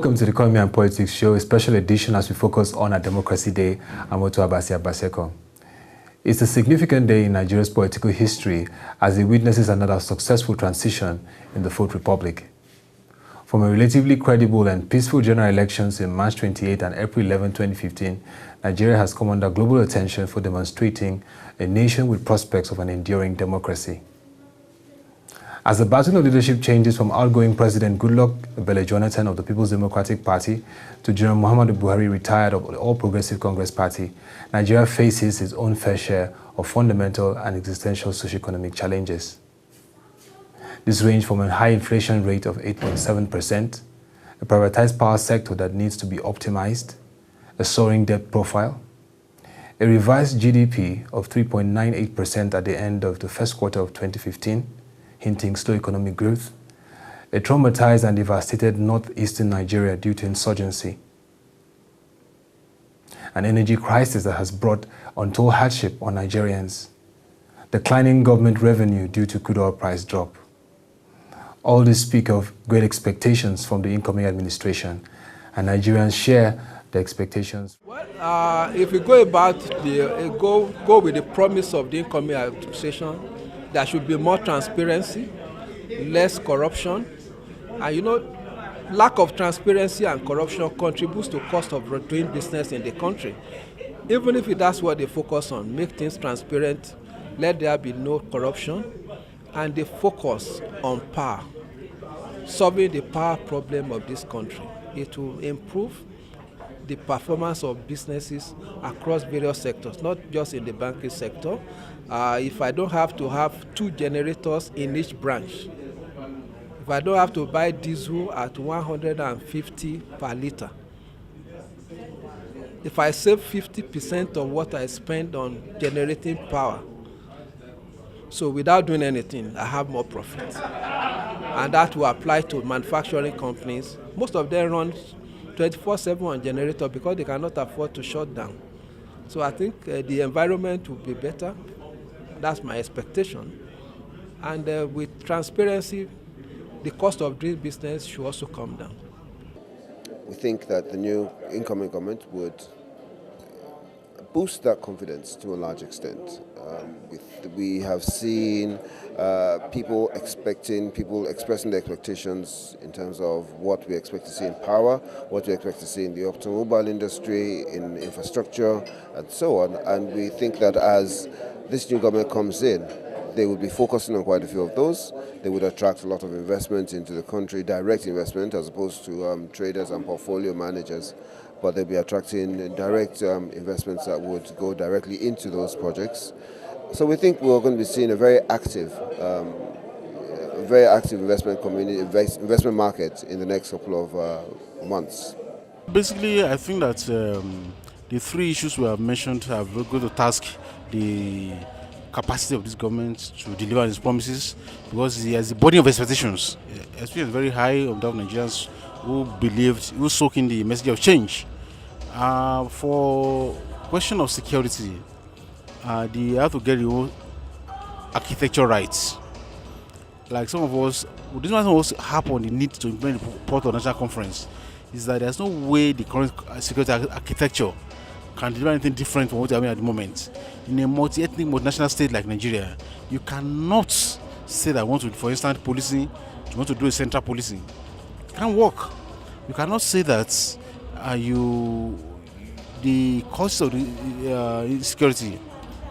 Welcome to the Economy and Politics Show, a special edition as we focus on our Democracy Day, Amoto Abasi Abaseko. It's a significant day in Nigeria's political history as it witnesses another successful transition in the Fourth Republic. From a relatively credible and peaceful general elections in March 28 and April 11, 2015, Nigeria has come under global attention for demonstrating a nation with prospects of an enduring democracy. As the baton of leadership changes from outgoing President Goodluck Jonathan of the People's Democratic Party to General Muhammadu Buhari, retired of the All Progressive Congress Party, Nigeria faces its own fair share of fundamental and existential socio-economic challenges. These range from a high inflation rate of 8.7%, a privatized power sector that needs to be optimized, a soaring debt profile, a revised GDP of 3.98% at the end of the first quarter of 2015, hinting slow economic growth, a traumatized and devastated northeastern Nigeria due to insurgency, an energy crisis that has brought untold hardship on Nigerians, declining government revenue due to crude oil price drop. All this speak of great expectations from the incoming administration, and Nigerians share the expectations. Well, if we go about go with the promise of the incoming administration, there should be more transparency, less corruption, and lack of transparency and corruption contributes to cost of doing business in the country. Even if that's what they focus on, make things transparent, let there be no corruption, and they focus on power, solving the power problem of this country. It will improve the performance of businesses across various sectors, not just in the banking sector. If I don't have to have 2 generators in each branch, if I don't have to buy diesel at 150 per liter, if I save 50% of what I spend on generating power, so without doing anything, I have more profit. And that will apply to manufacturing companies. Most of them run 24/7 on generator because they cannot afford to shut down. So I think the environment will be better. That's my expectation. And with transparency, the cost of doing business should also come down. We think that the new incoming government would boost that confidence to a large extent. We have seen people expressing their expectations in terms of what we expect to see in power, what we expect to see in the automobile industry, in infrastructure, and so on. And we think that as this new government comes in, they will be focusing on quite a few of those. They would attract a lot of investment into the country, direct investment, as opposed to traders and portfolio managers. But they'll be attracting direct investments that would go directly into those projects. So we think we're going to be seeing a very active investment community, investment market in the next couple of months. Basically, I think that the 3 issues we have mentioned are going to task the capacity of this government to deliver its promises, because he has a body of expectations. Expectations very high of the Nigerians who soak in the message of change. For question of security, they have to get your architecture rights. Like some of us, this one also happened, the need to implement the Port of National Conference, is that there's no way the current security architecture can deliver anything different from what we are doing at the moment. In a multi-ethnic, multinational state like Nigeria, you cannot say that you want to, for instance, policing, you want to do a central policing. It can't work. You cannot say that the cost of the insecurity,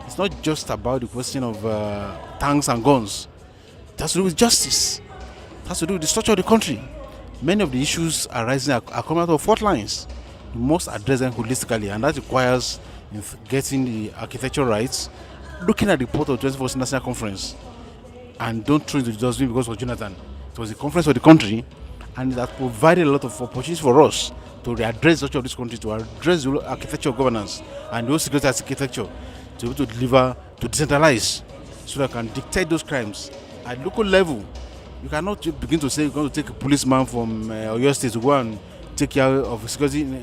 it's not just about the question of tanks and guns. It has to do with justice. It has to do with the structure of the country. Many of the issues arising are coming out of fault lines. You must address them holistically, and that requires getting the architectural rights, looking at the Port of 21st National Conference, and don't throw into the dustbin because of Jonathan. It was a conference for the country, and that provided a lot of opportunities for us to readdress the structure of this country, to address the architecture of governance and the security architecture, to be able to deliver, to decentralize, so that we can dictate those crimes at local level. You cannot begin to say you're going to take a policeman from Oyo State to go and take care of security in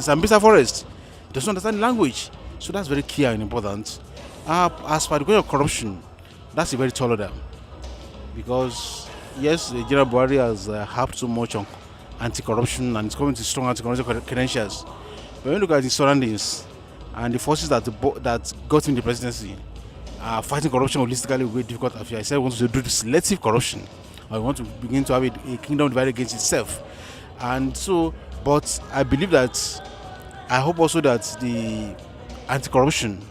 Sambisa Forest. He doesn't understand the language. So that's very clear and important. As for the question of corruption, that's a very tall order. Because, yes, General Buhari has harped so much on anti-corruption and it's coming to strong anti-corruption credentials. But when you look at the surroundings and the forces that got in the presidency, fighting corruption holistically will be difficult affair. I said we want to do selective corruption, or we want to begin to have a kingdom divided against itself. And so, but I believe that, I hope also that the anti-corruption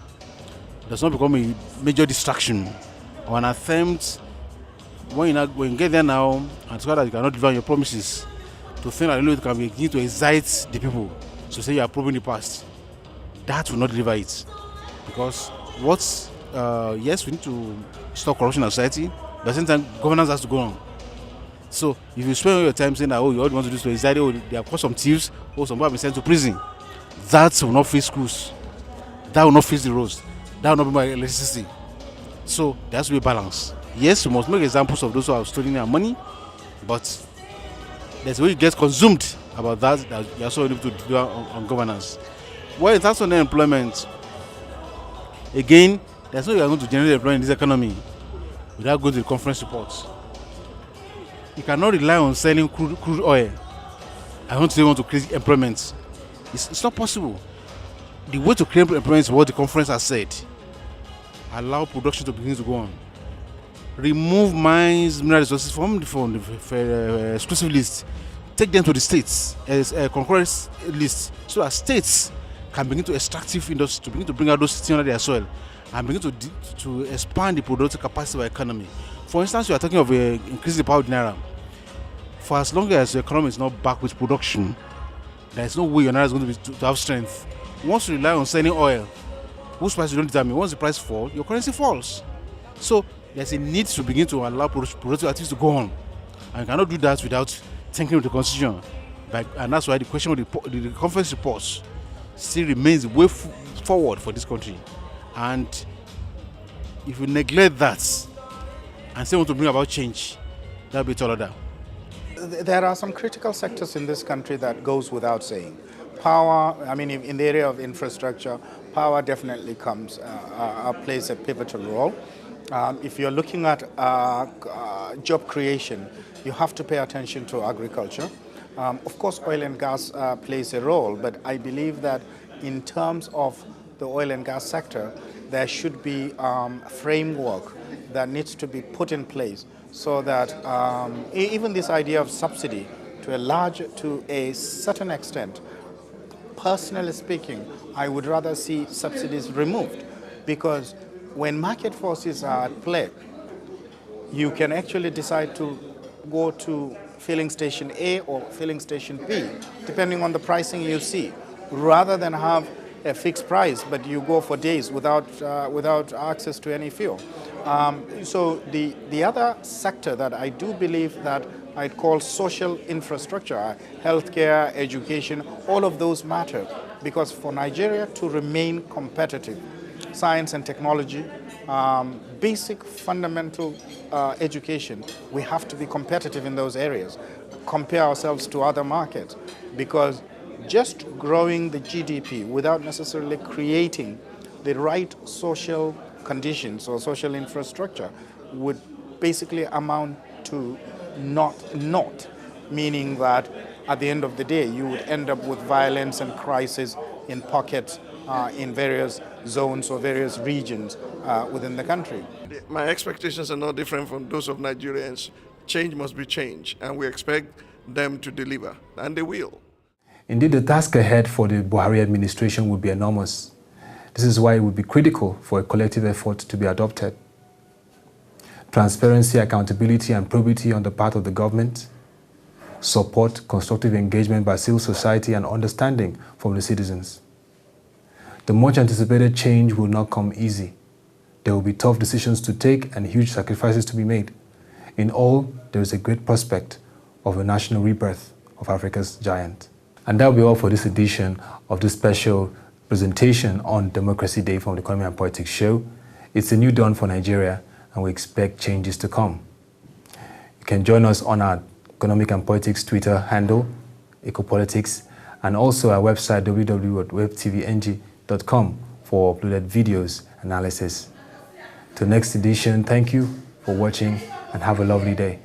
does not become a major distraction or an attempt when you get there now and so that you cannot deliver on your promises, to think that it can begin to excite the people to say you are proving the past. That will not deliver it, because yes, we need to stop corruption in society, but at the same time governance has to go on. So if you spend all your time saying that, oh, you all want to do is to excite, oh, they have caught some thieves, oh, some people have been sent to prison, that will not fix schools, that will not fix the roads, that will not be my electricity. So there has to be a balance. Yes, we must make examples of those who have stolen our money, but there's a way it gets consumed about that you're also able to do on governance. Well, in terms of unemployment, again, there's no way you're going to generate employment in this economy without going to the conference reports. You cannot rely on selling crude oil. I want to create employment. It's not possible. The way to create employment is what the conference has said. Allow production to begin to go on. Remove mines, mineral resources from the exclusive list. Take them to the states as a concurrent list, so that states can begin to extractive industry to begin to bring out those things under their soil and begin to expand the productive capacity of our economy. For instance, you are talking of increasing the power of the naira. For as long as the economy is not back with production, there is no way your naira is going to have strength. Once you rely on selling oil, whose price you don't determine, once the price falls, your currency falls. So there's a need to begin to allow productive activities to go on. And you cannot do that without thinking of the constitution. And that's why the question of the conference reports still remains the way forward for this country. And if we neglect that and say we want to bring about change, that'll be tall order. There are some critical sectors in this country that goes without saying. Power, I mean, in the area of infrastructure, power definitely plays a pivotal role. If you're looking at job creation, you have to pay attention to agriculture. Of course, oil and gas plays a role, but I believe that in terms of the oil and gas sector, there should be a framework that needs to be put in place so that even this idea of subsidy to a certain extent, personally speaking, I would rather see subsidies removed, because when market forces are at play, you can actually decide to go to filling station A or filling station B, depending on the pricing you see, rather than have a fixed price, but you go for days without access to any fuel. So the other sector that I do believe that I'd call social infrastructure, healthcare, education, all of those matter, because for Nigeria to remain competitive, science and technology, basic fundamental education, we have to be competitive in those areas, compare ourselves to other markets, because just growing the GDP without necessarily creating the right social conditions or social infrastructure would basically amount to not, meaning that at the end of the day you would end up with violence and crisis in pockets in various zones or various regions within the country. My expectations are not different from those of Nigerians. Change must be change, and we expect them to deliver, and they will. Indeed, the task ahead for the Buhari administration will be enormous. This is why it would be critical for a collective effort to be adopted. Transparency, accountability, and probity on the part of the government. Support, constructive engagement by civil society, and understanding from the citizens. The much anticipated change will not come easy. There will be tough decisions to take and huge sacrifices to be made. In all, there is a great prospect of a national rebirth of Africa's giant. And that will be all for this edition of this special presentation on Democracy Day from the Economy and Politics show. It's a new dawn for Nigeria, and we expect changes to come. You can join us on our Economic and Politics Twitter handle, Ecopolitics, and also our website, www.webtvng.com, for uploaded videos, analysis. Till next edition, thank you for watching and have a lovely day.